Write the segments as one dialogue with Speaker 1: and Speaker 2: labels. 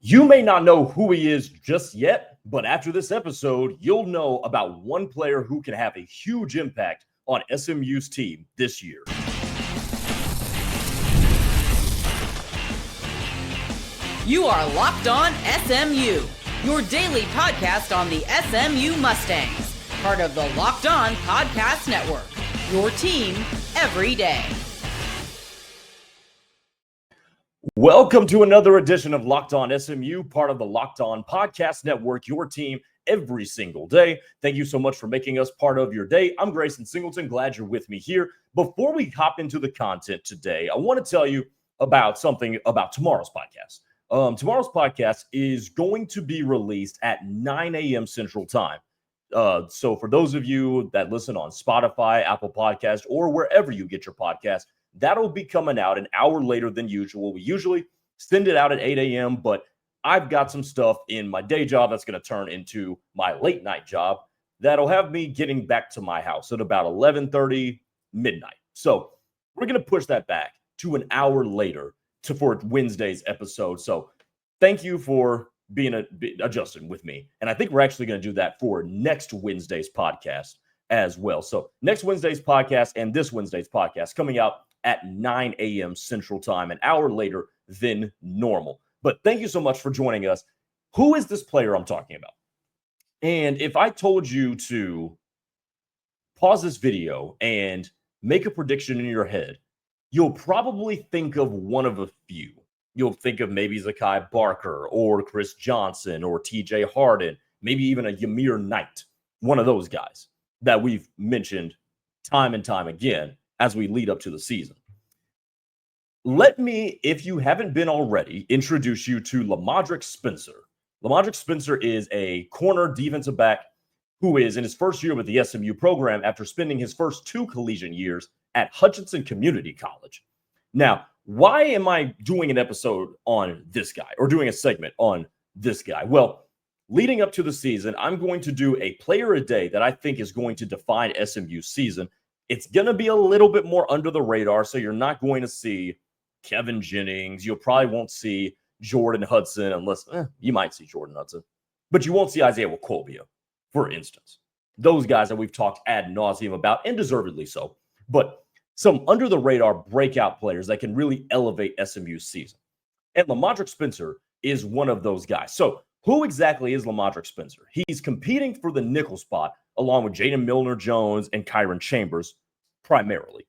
Speaker 1: You may not know who he is just yet, but after this episode, you'll know about one player who can have a huge impact on SMU's team this year.
Speaker 2: You are Locked On SMU, your daily podcast on the SMU Mustangs, part of the Locked On Podcast Network, your team every day.
Speaker 1: Welcome to another edition of Locked On SMU, part of the Locked On Podcast Network, your team every single day. Thank you so much for making us part of your day. I'm Grayson Singleton. Glad you're with me here. Before we hop into the content today, I want to tell you about something about tomorrow's podcast. Tomorrow's podcast is going to be released at 9 a.m. Central Time. So for those of you that listen on Spotify, Apple Podcasts, or wherever you get your podcast, that'll be coming out an hour later than usual. We usually send it out at 8 a.m., but I've got some stuff in my day job that's going to turn into my late night job that'll have me getting back to my house at about 11:30 midnight. So we're going to push that back to an hour later for Wednesday's episode. So thank you for being adjusting with me. And I think we're actually going to do that for next Wednesday's podcast as well. So next Wednesday's podcast and this Wednesday's podcast coming out at 9 a.m. Central Time, an hour later than normal. But thank you so much for joining us. Who is this player I'm talking about? And if I told you to pause this video and make a prediction in your head, you'll probably think of one of a few. You'll think of maybe Zakai Barker or Chris Johnson or TJ Harden, maybe even a Ymir Knight, one of those guys that we've mentioned time and time again as we lead up to the season. Let me, if you haven't been already, introduce you to Lamadrick Spencer. Lamadrick Spencer is a corner defensive back who is in his first year with the SMU program after spending his first 2 collegiate years at Hutchinson Community College. Now, why am I doing an episode on this guy or doing a segment on this guy? Well, leading up to the season, I'm going to do a player a day that I think is going to define SMU's season. It's going to be a little bit more under the radar, so you're not going to see Kevin Jennings. You probably won't see Jordan Hudson unless you might see Jordan Hudson, but you won't see Isaiah Wacobia, for instance. Those guys that we've talked ad nauseum about, and deservedly so, but some under the radar breakout players that can really elevate SMU's season. And Lamadrick Spencer is one of those guys. So who exactly is Lamadrick Spencer? He's competing for the nickel spot along with Jaden Milner-Jones and Kyron Chambers primarily.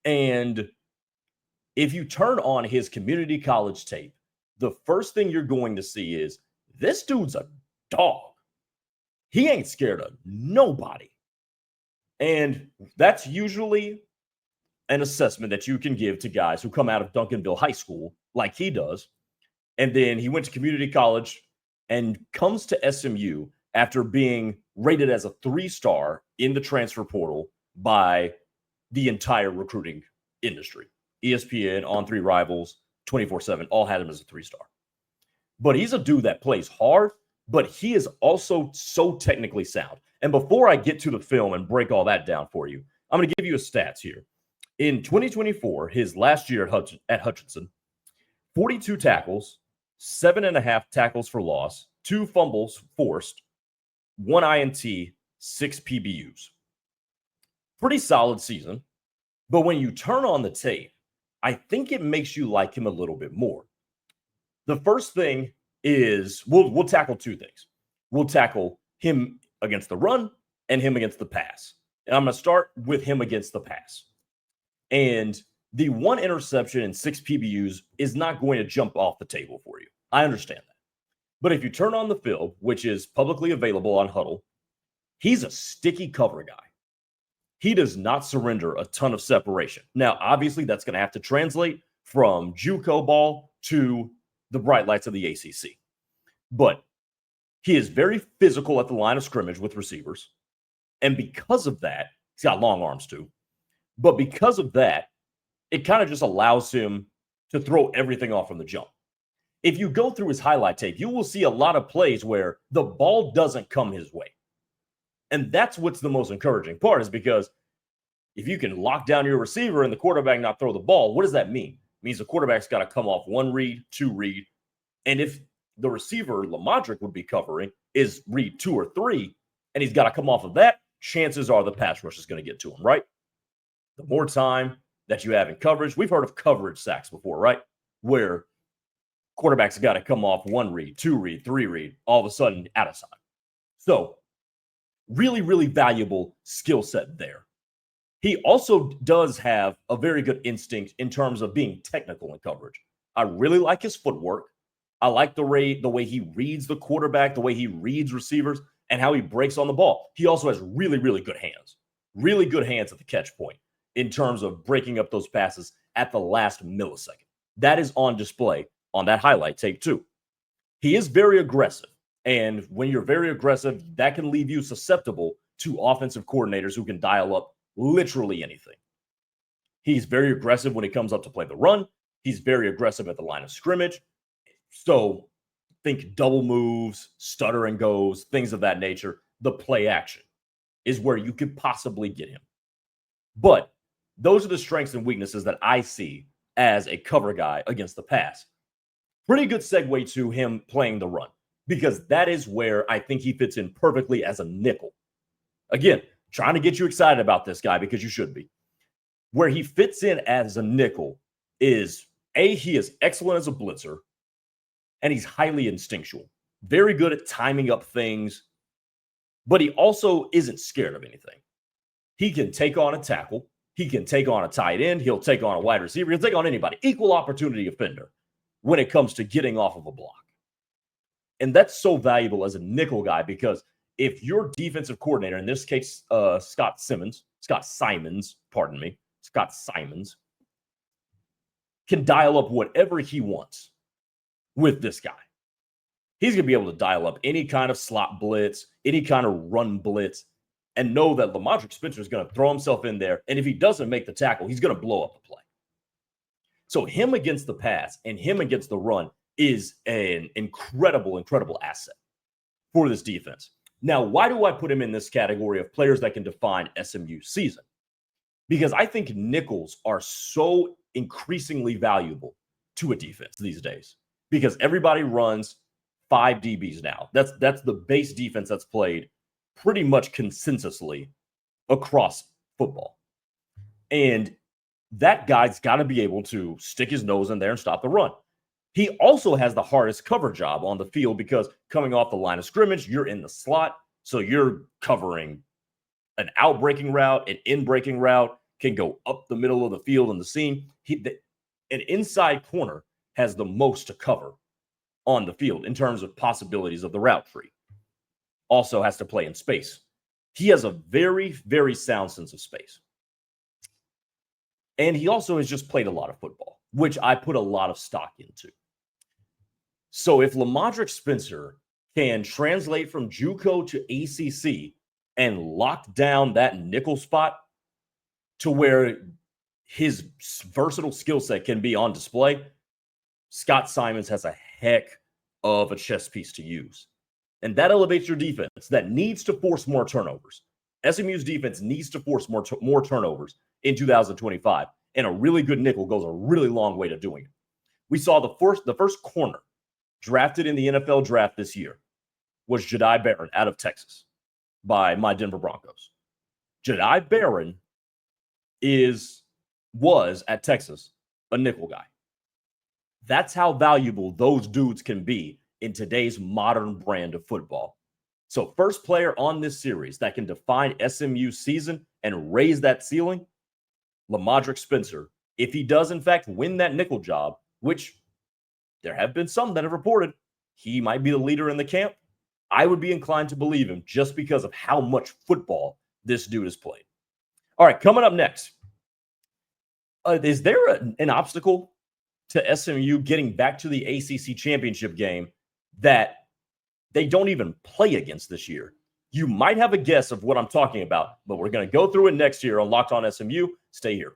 Speaker 1: And if you turn on his community college tape, the first thing you're going to see is this dude's a dog. He ain't scared of nobody. And that's usually an assessment that you can give to guys who come out of Duncanville High School like he does. And then he went to community college and comes to SMU after being rated as a 3-star in the transfer portal by the entire recruiting industry. ESPN, On3 Rivals, 24/7, all had him as a 3-star. But he's a dude that plays hard, but he is also so technically sound. And before I get to the film and break all that down for you, I'm going to give you his stats here. In 2024, his last year at Hutchinson, 42 tackles, 7.5 tackles for loss, 2 fumbles forced, 1 INT, 6 PBUs. Pretty solid season. But when you turn on the tape, I think it makes you like him a little bit more. The first thing is we'll tackle 2 things. We'll tackle him against the run and him against the pass. And I'm going to start with him against the pass. And the 1 interception and 6 PBUs is not going to jump off the table for you. I understand that. But if you turn on the film, which is publicly available on Huddle, he's a sticky cover guy. He does not surrender a ton of separation. Now, obviously, that's going to have to translate from JUCO ball to the bright lights of the ACC. But he is very physical at the line of scrimmage with receivers. And because of that, he's got long arms too. But because of that, it kind of just allows him to throw everything off from the jump. If you go through his highlight tape, you will see a lot of plays where the ball doesn't come his way. And that's what's the most encouraging part, is because if you can lock down your receiver and the quarterback not throw the ball, what does that mean? It means the quarterback's got to come off 1 read, 2 read. And if the receiver Lamadric would be covering is read 2 or 3, and he's got to come off of that, chances are the pass rush is going to get to him, right? The more time that you have in coverage, we've heard of coverage sacks before, right? Where quarterbacks got to come off 1 read, 2 read, 3 read, all of a sudden out of time. So really, really valuable skill set there. He also does have a very good instinct in terms of being technical in coverage. I really like his footwork. I like the way he reads the quarterback, the way he reads receivers, and how he breaks on the ball. He also has really, really good hands at the catch point in terms of breaking up those passes at the last millisecond. That is on display on that highlight tape too. He is very aggressive. And when you're very aggressive, that can leave you susceptible to offensive coordinators who can dial up literally anything. He's very aggressive when he comes up to play the run. He's very aggressive at the line of scrimmage. So think double moves, stutter and goes, things of that nature. The play action is where you could possibly get him. But those are the strengths and weaknesses that I see as a cover guy against the pass. Pretty good segue to him playing the run, because that is where I think he fits in perfectly as a nickel. Again, trying to get you excited about this guy because you should be. Where he fits in as a nickel is, he is excellent as a blitzer, and he's highly instinctual. Very good at timing up things, but he also isn't scared of anything. He can take on a tackle. He can take on a tight end. He'll take on a wide receiver. He'll take on anybody. Equal opportunity offender when it comes to getting off of a block. And that's so valuable as a nickel guy, because if your defensive coordinator, in this case, Scott Simons, can dial up whatever he wants with this guy. He's going to be able to dial up any kind of slot blitz, any kind of run blitz, and know that Lamadric Spencer is going to throw himself in there. And if he doesn't make the tackle, he's going to blow up the play. So him against the pass and him against the run is an incredible asset for this defense. Now, why do I put him in this category of players that can define SMU season? Because I think nickels are so increasingly valuable to a defense these days, because everybody runs 5 DBs now. That's the base defense that's played pretty much consensusly across football. And that guy's got to be able to stick his nose in there and stop the run. He also has the hardest cover job on the field, because coming off the line of scrimmage, you're in the slot. So you're covering an out-breaking route, an in-breaking route, can go up the middle of the field in the seam. An inside corner has the most to cover on the field in terms of possibilities of the route tree. Also has to play in space. He has a very, very sound sense of space. And he also has just played a lot of football, which I put a lot of stock into. So if Lamadric Spencer can translate from JUCO to ACC and lock down that nickel spot to where his versatile skill set can be on display, Scott Simons has a heck of a chess piece to use. And that elevates your defense that needs to force more turnovers. SMU's defense needs to force more turnovers in 2025. And a really good nickel goes a really long way to doing it. We saw the first corner drafted in the NFL draft this year was Jedi Barron out of Texas by my Denver Broncos. Jedi Barron was at Texas a nickel guy. That's how valuable those dudes can be in today's modern brand of football. So first player on this series that can define SMU season and raise that ceiling, Lamadric Spencer, if he does in fact win that nickel job, which there have been some that have reported he might be the leader in the camp, I would be inclined to believe him just because of how much football this dude has played. All right, coming up next, is there an obstacle to SMU getting back to the ACC championship game that they don't even play against this year? You might have a guess of what I'm talking about, but we're going to go through it next year on Locked On SMU. Stay here.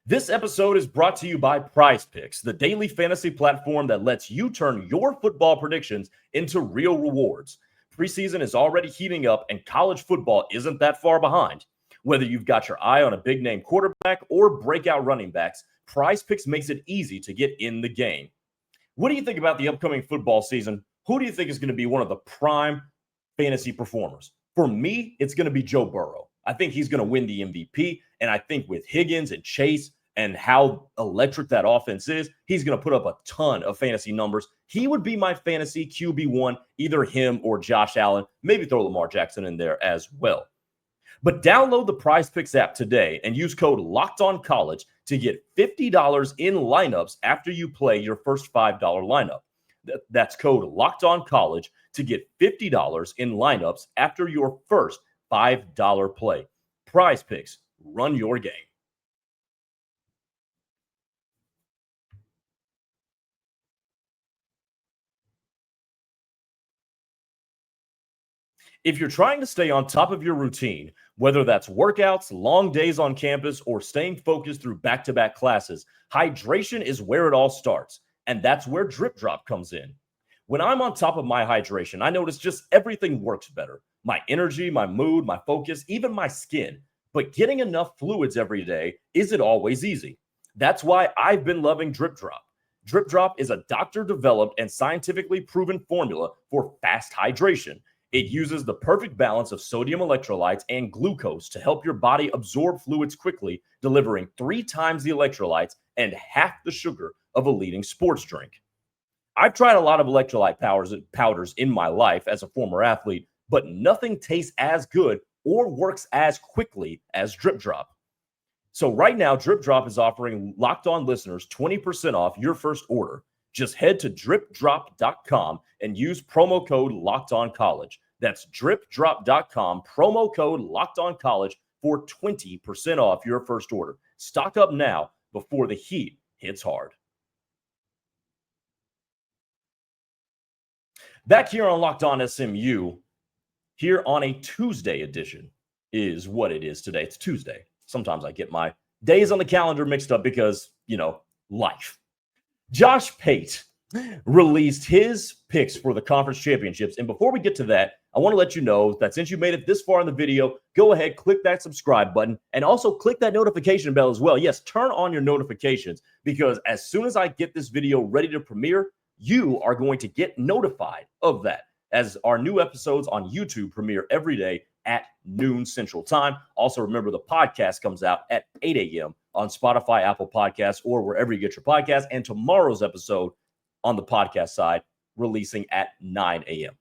Speaker 1: This episode is brought to you by PrizePicks, the daily fantasy platform that lets you turn your football predictions into real rewards. Preseason is already heating up, and college football isn't that far behind. Whether you've got your eye on a big-name quarterback or breakout running backs, PrizePicks makes it easy to get in the game. What do you think about the upcoming football season? Who do you think is going to be one of the prime fantasy performers? For me, it's going to be Joe Burrow. I think he's going to win the MVP, and I think with Higgins and Chase and how electric that offense is, he's going to put up a ton of fantasy numbers. He would be my fantasy QB1, either him or Josh Allen. Maybe throw Lamar Jackson in there as well. But download the PrizePicks app today and use code LOCKEDONCollege to get $50 in lineups after you play your first $5 lineup. That's code LOCKEDONCollege to get $50 in lineups after your first $5 play. PrizePicks, run your game. If you're trying to stay on top of your routine, whether that's workouts, long days on campus, or staying focused through back-to-back classes, hydration is where it all starts, and that's where DripDrop comes in. When I'm on top of my hydration, I notice just everything works better. My energy, my mood, my focus, even my skin. But getting enough fluids every day isn't always easy. That's why I've been loving DripDrop. DripDrop is a doctor-developed and scientifically proven formula for fast hydration. It uses the perfect balance of sodium electrolytes and glucose to help your body absorb fluids quickly, delivering 3 times the electrolytes and half the sugar of a leading sports drink. I've tried a lot of electrolyte powders in my life as a former athlete, but nothing tastes as good or works as quickly as DripDrop. So right now, DripDrop is offering Locked On listeners 20% off your first order. Just head to DripDrop.com and use promo code LOCKEDONCollege. That's DripDrop.com, promo code LOCKEDONCollege for 20% off your first order. Stock up now before the heat hits hard. Back here on Locked On SMU, here on a Tuesday edition is what it is today. It's Tuesday. Sometimes I get my days on the calendar mixed up because, life. Josh Pate released his picks for the conference championships. And before we get to that, I want to let you know that since you made it this far in the video, go ahead, click that subscribe button, and also click that notification bell as well. Yes, turn on your notifications, because as soon as I get this video ready to premiere, you are going to get notified of that, as our new episodes on YouTube premiere every day at noon Central Time. Also, remember the podcast comes out at 8 a.m. on Spotify, Apple Podcasts, or wherever you get your podcasts. And tomorrow's episode on the podcast side releasing at 9 a.m.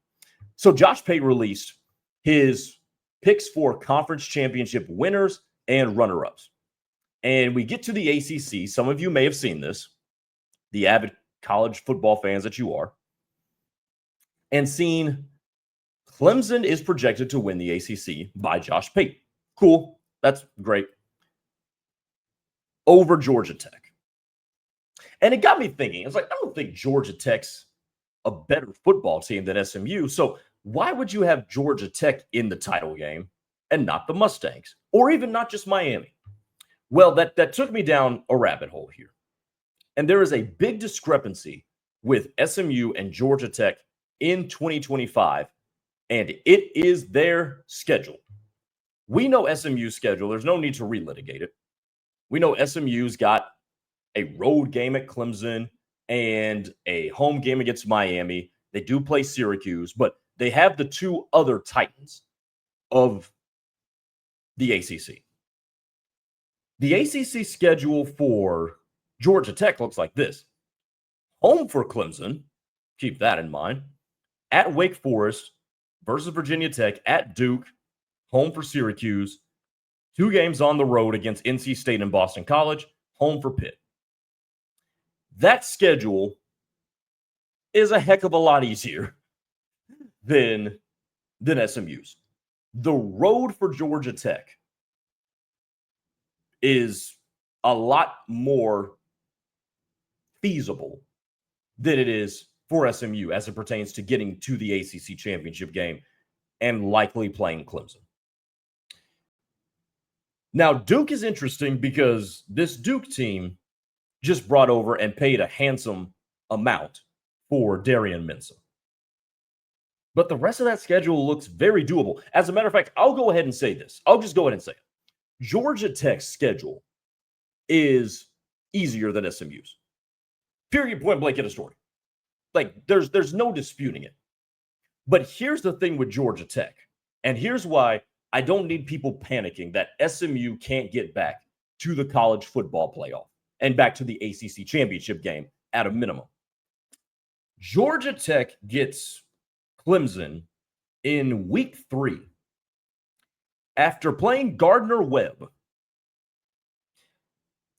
Speaker 1: So Josh Pate released his picks for conference championship winners and runner-ups. And we get to the ACC. Some of you may have seen this, the avid college football fans that you are, and seen Clemson is projected to win the ACC by Josh Pate. Cool. That's great. Over Georgia Tech. And it got me thinking. I was like, I don't think Georgia Tech's a better football team than SMU. So why would you have Georgia Tech in the title game and not the Mustangs? Or even not just Miami? Well, that took me down a rabbit hole here. And there is a big discrepancy with SMU and Georgia Tech in 2025. And it is their schedule. We know SMU's schedule. There's no need to relitigate it. We know SMU's got a road game at Clemson and a home game against Miami. They do play Syracuse, but they have the 2 other titans of the ACC. The ACC schedule for Georgia Tech looks like this. Home for Clemson, keep that in mind. At Wake Forest versus Virginia Tech, at Duke, home for Syracuse, 2 games on the road against NC State and Boston College, home for Pitt. That schedule is a heck of a lot easier than SMU's. The road for Georgia Tech is a lot more feasible than it is for SMU as it pertains to getting to the ACC championship game and likely playing Clemson. Now, Duke is interesting because this Duke team just brought over and paid a handsome amount for Darian Mensah. But the rest of that schedule looks very doable. As a matter of fact, I'll go ahead and say this. I'll just go ahead and say it. Georgia Tech's schedule is easier than SMU's. Period, point blank in a story. Like, there's no disputing it. But here's the thing with Georgia Tech, and here's why I don't need people panicking that SMU can't get back to the college football playoff and back to the ACC championship game at a minimum. Georgia Tech gets Clemson in week 3 after playing Gardner-Webb.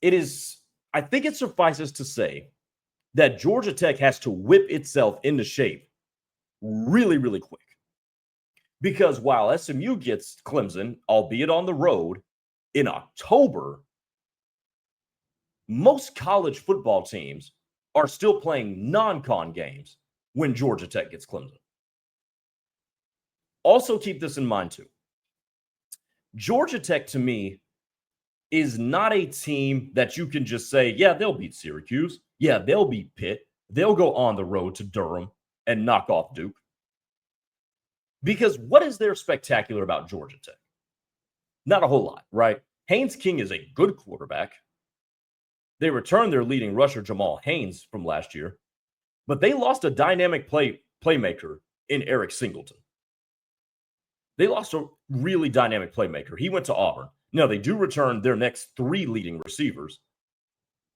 Speaker 1: I think it suffices to say that Georgia Tech has to whip itself into shape really, really quick. Because while SMU gets Clemson, albeit on the road, in October, most college football teams are still playing non-con games when Georgia Tech gets Clemson. Also keep this in mind too. Georgia Tech, to me, is not a team that you can just say, yeah, they'll beat Syracuse. Yeah, they'll beat Pitt. They'll go on the road to Durham and knock off Duke. Because what is there spectacular about Georgia Tech? Not a whole lot, right? Haynes King is a good quarterback. They returned their leading rusher, Jamal Haynes, from last year. But they lost a dynamic playmaker in Eric Singleton. They lost a really dynamic playmaker. He went to Auburn. Now, they do return their next 3 leading receivers.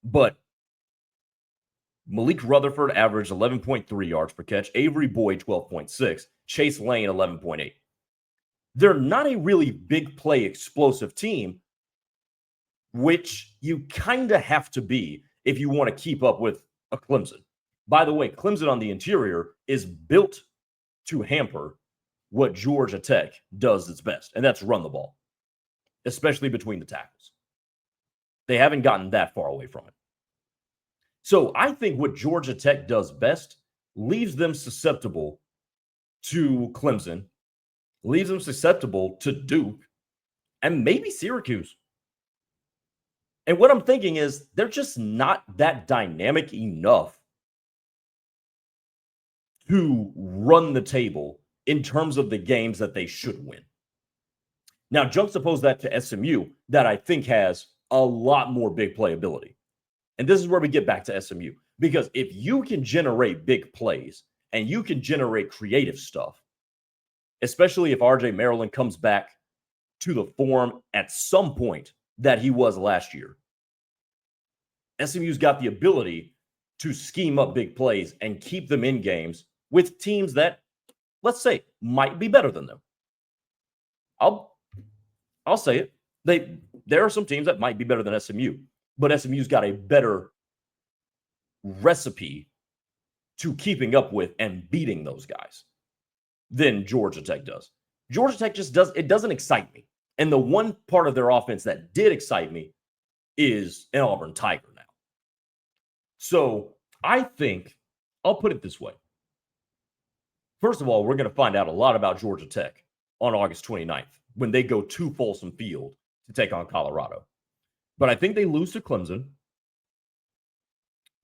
Speaker 1: But Malik Rutherford averaged 11.3 yards per catch. Avery Boyd, 12.6. Chase Lane, 11.8. They're not a really big play explosive team, which you kind of have to be if you want to keep up with a Clemson. By the way, Clemson on the interior is built to hamper what Georgia Tech does its best, and that's run the ball, especially between the tackles. They haven't gotten that far away from it. So I think what Georgia Tech does best leaves them susceptible to Clemson, leaves them susceptible to Duke, and maybe Syracuse. And what I'm thinking is they're just not that dynamic enough to run the table in terms of the games that they should win. Now, juxtapose that to SMU, that I think has a lot more big playability. And this is where we get back to SMU. Because if you can generate big plays and you can generate creative stuff, especially if RJ Maryland comes back to the form at some point that he was last year, SMU's got the ability to scheme up big plays and keep them in games with teams that, let's say, might be better than them. I'll say it. There are some teams that might be better than SMU, but SMU's got a better recipe to keeping up with and beating those guys than Georgia Tech does. Georgia Tech doesn't excite me. And the one part of their offense that did excite me is an Auburn Tiger now. So I think, I'll put it this way. First of all, we're going to find out a lot about Georgia Tech on August 29th when they go to Folsom Field to take on Colorado. But I think they lose to Clemson.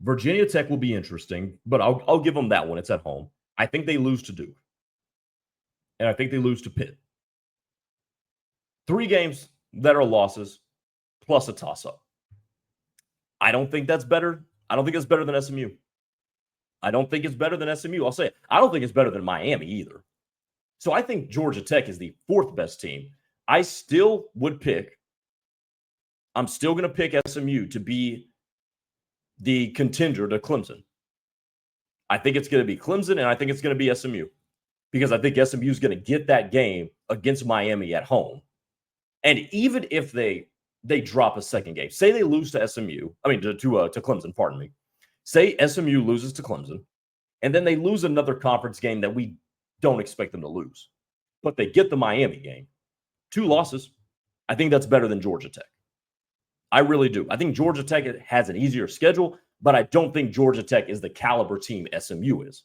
Speaker 1: Virginia Tech will be interesting, but I'll give them that one. It's at home. I think they lose to Duke. And I think they lose to Pitt. 3 games that are losses plus a toss-up. I don't think that's better. I don't think it's better than SMU. I don't think it's better than SMU. I'll say it. I don't think it's better than Miami either. So I think Georgia Tech is the 4th best team. I'm still going to pick SMU to be the contender to Clemson. I think it's going to be Clemson, and I think it's going to be SMU. Because I think SMU is going to get that game against Miami at home. And even if they drop a second game, say they lose to to Clemson, pardon me. Say SMU loses to Clemson, and then they lose another conference game that we don't expect them to lose. But they get the Miami game. 2 losses. I think that's better than Georgia Tech. I really do. I think Georgia Tech has an easier schedule, but I don't think Georgia Tech is the caliber team SMU is.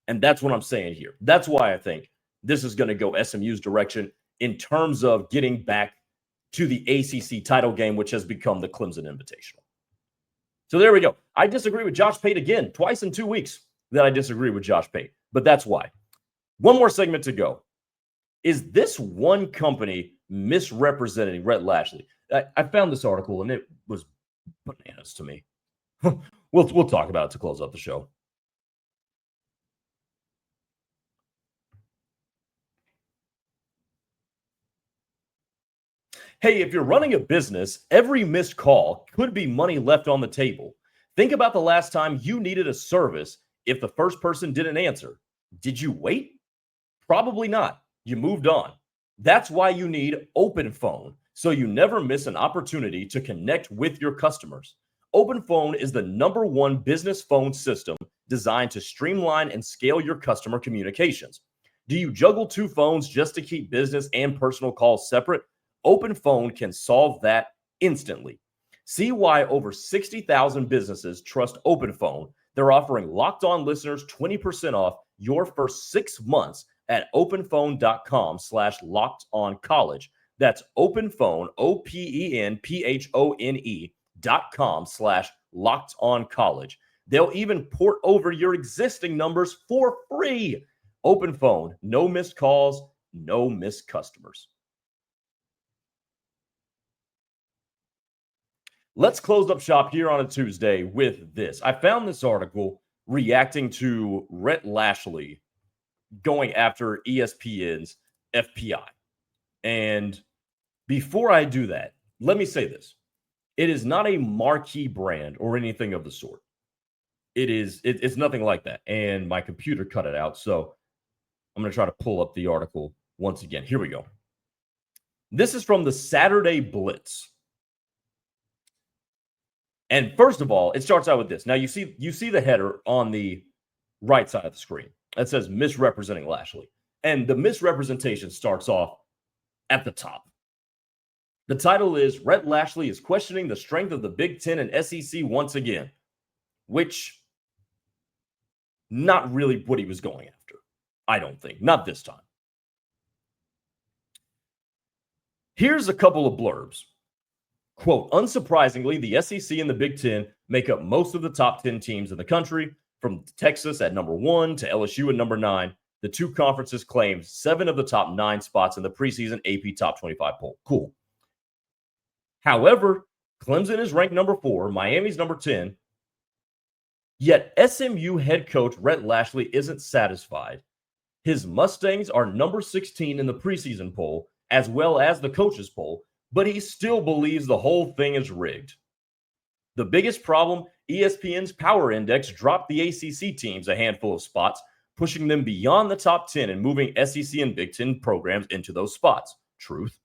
Speaker 1: And that's what I'm saying here. That's why I think this is going to go SMU's direction in terms of getting back to the ACC title game, which has become the Clemson Invitational. So there we go. I disagree with Josh Pate again, twice in 2 weeks that I disagree with Josh Pate. But that's why. One more segment to go. Is this one company misrepresenting Rhett Lashlee. I found this article and it was bananas to me. We'll talk about it to close up the show. Hey, if you're running a business, every missed call could be money left on the table. Think about the last time you needed a service. If the first person didn't answer, did you wait? Probably not. You moved on. That's why you need OpenPhone, so you never miss an opportunity to connect with your customers. OpenPhone is the #1 business phone system designed to streamline and scale your customer communications. Do you juggle 2 phones just to keep business and personal calls separate? OpenPhone can solve that instantly. See why over 60,000 businesses trust OpenPhone. They're offering Locked On listeners 20% off your first 6 months at openphone.com/lockedoncollege. That's OpenPhone, OpenPhone.com/lockedoncollege. They'll even port over your existing numbers for free. OpenPhone, no missed calls, no missed customers. Let's close up shop here on a Tuesday with this. I found this article reacting to Rhett Lashlee going after ESPN's FPI. And before I do that, let me say this. It is not a marquee brand or anything of the sort. It's nothing like that. And my computer cut it out. So I'm going to try to pull up the article once again. Here we go. This is from the Saturday Blitz. And first of all, it starts out with this. Now you see the header on the right side of the screen that says misrepresenting Lashlee. And the misrepresentation starts off at the top. The title is Rhett Lashlee is questioning the strength of the Big Ten and SEC once again, which not really what he was going after. I don't think. Not this time. Here's a couple of blurbs. Quote, unsurprisingly, the SEC and the Big Ten make up most of the top 10 teams in the country, from Texas at #1 to LSU at #9. The 2 conferences claim 7 of the top 9 spots in the preseason AP Top 25 poll. Cool. However, Clemson is ranked #4, Miami's #10. Yet SMU head coach Rhett Lashlee isn't satisfied. His Mustangs are #16 in the preseason poll, as well as the coaches poll, but he still believes the whole thing is rigged. The biggest problem, ESPN's Power Index dropped the ACC teams a handful of spots, pushing them beyond the top 10 and moving SEC and Big Ten programs into those spots. Truth.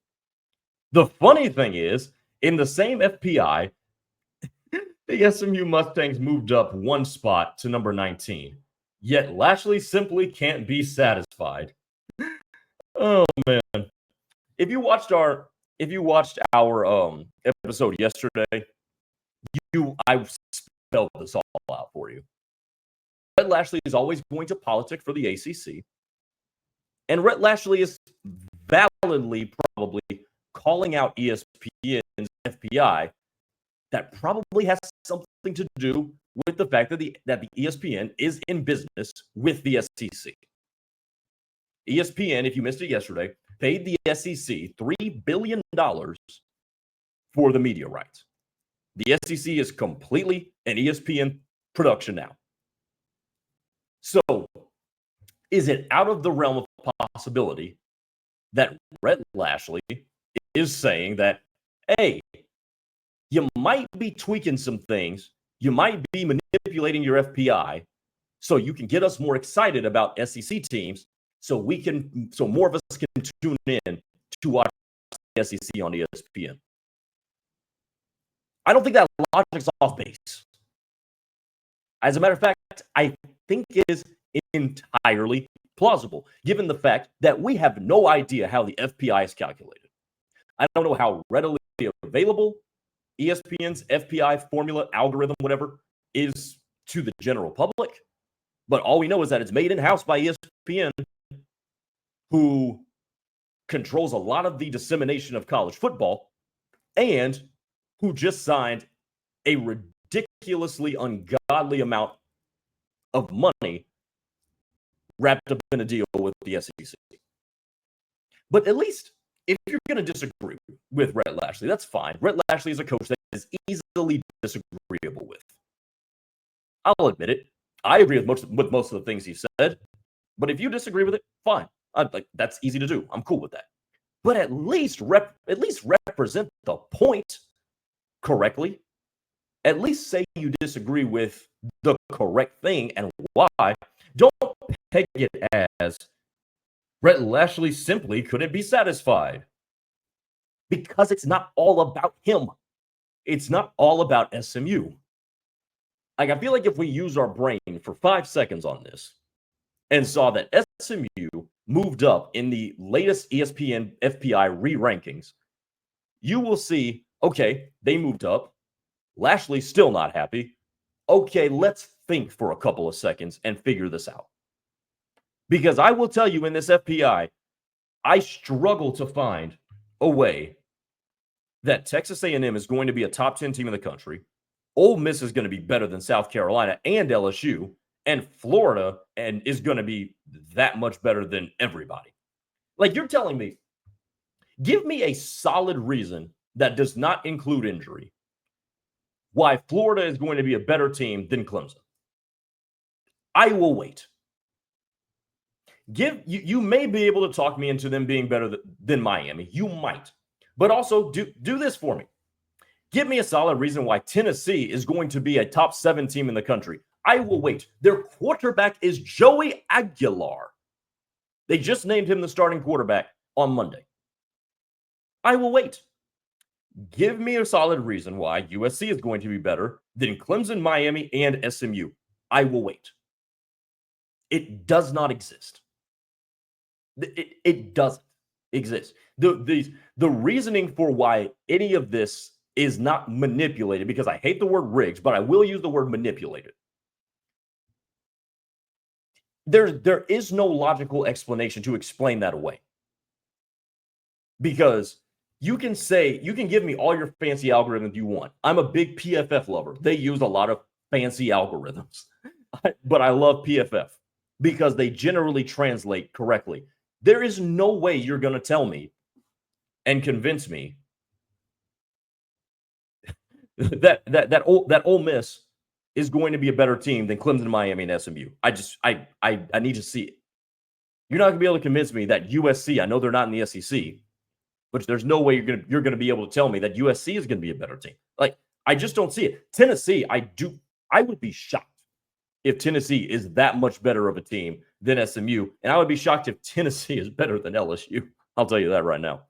Speaker 1: The funny thing is, in the same FPI, the SMU Mustangs moved up 1 spot to #19. Yet Lashlee simply can't be satisfied. Oh, man. If you watched our episode yesterday, I spelled this all out for you. Rhett Lashlee is always going to politic for the ACC. And Rhett Lashlee is validly probably calling out ESPN's FPI that probably has something to do with the fact that the ESPN is in business with the SEC. ESPN, if you missed it yesterday, paid the SEC $3 billion for the media rights. The SEC is completely an ESPN production now. So, is it out of the realm of possibility that Rhett Lashlee is saying that, hey, you might be tweaking some things, you might be manipulating your FPI so you can get us more excited about SEC teams, so more of us can tune in to watch the SEC on ESPN. I don't think that logic's off base. As a matter of fact, I think it is entirely plausible, given the fact that we have no idea how the FPI is calculated. I don't know how readily available ESPN's FPI formula, algorithm, whatever, is to the general public. But all we know is that it's made in-house by ESPN, who controls a lot of the dissemination of college football and who just signed a ridiculously ungodly amount of money wrapped up in a deal with the SEC. But at least if you're going to disagree with Rhett Lashley, that's fine. Rhett Lashley is a coach that is easily disagreeable with. I'll admit it. I agree with most of the things he said. But if you disagree with it, fine. That's easy to do. I'm cool with that. But at least represent the point correctly. At least say you disagree with the correct thing and why. Don't peg it as Rhett Lashley simply couldn't be satisfied. Because it's not all about him. It's not all about SMU. Like, I feel like if we use our brain for 5 seconds on this and saw that SMU moved up in the latest ESPN FPI re-rankings, you will see, okay, they moved up. Lashley's still not happy. Okay, let's think for a couple of seconds and figure this out. Because I will tell you, in this FPI, I struggle to find a way that Texas A&M is going to be a top 10 team in the country. Ole Miss is going to be better than South Carolina and LSU, and Florida is going to be that much better than everybody. Like, you're telling me, give me a solid reason that does not include injury why Florida is going to be a better team than Clemson. I will wait. You may be able to talk me into them being better than Miami. You might. But also do this for me. Give me a solid reason why Tennessee is going to be a top 7 team in the country. I will wait. Their quarterback is Joey Aguilar. They just named him the starting quarterback on Monday. I will wait. Give me a solid reason why USC is going to be better than Clemson, Miami, and SMU. I will wait. It does not exist. It doesn't exist. The reasoning for why any of this is not manipulated, because I hate the word rigged, but I will use the word manipulated. There is no logical explanation to explain that away. Because you can give me all your fancy algorithms you want. I'm a big PFF lover. They use a lot of fancy algorithms. But I love PFF because they generally translate correctly. There is no way you're going to tell me and convince me that Ole Miss is going to be a better team than Clemson, Miami, and SMU. I need to see it. You're not going to be able to convince me that USC, I know they're not in the SEC, but there's no way you're going to be able to tell me that USC is going to be a better team. Like, I just don't see it. Tennessee, I would be shocked if Tennessee is that much better of a team than SMU, and I would be shocked if Tennessee is better than LSU. I'll tell you that right now.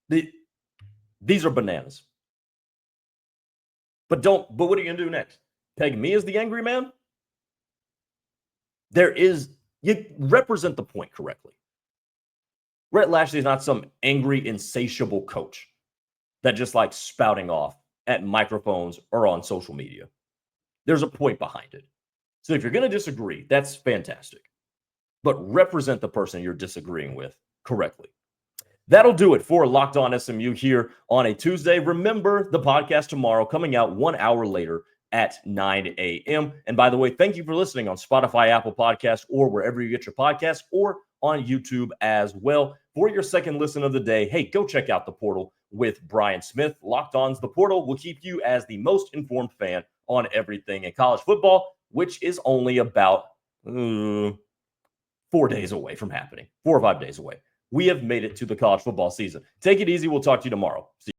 Speaker 1: These are bananas. But what are you going to do next? Peg me as the angry man? You represent the point correctly. Rhett Lashley is not some angry, insatiable coach that just likes spouting off at microphones or on social media. There's a point behind it. So if you're going to disagree, that's fantastic. But represent the person you're disagreeing with correctly. That'll do it for Locked On SMU here on a Tuesday. Remember, the podcast tomorrow coming out 1 hour later at 9 a.m. And by the way, thank you for listening on Spotify, Apple Podcasts, or wherever you get your podcasts, or on YouTube as well. For your second listen of the day, hey, go check out The Portal with Brian Smith. Locked On's The Portal will keep you as the most informed fan on everything in college football, which is only about 4 days away from happening, 4 or 5 days away. We have made it to the college football season. Take it easy. We'll talk to you tomorrow. See you.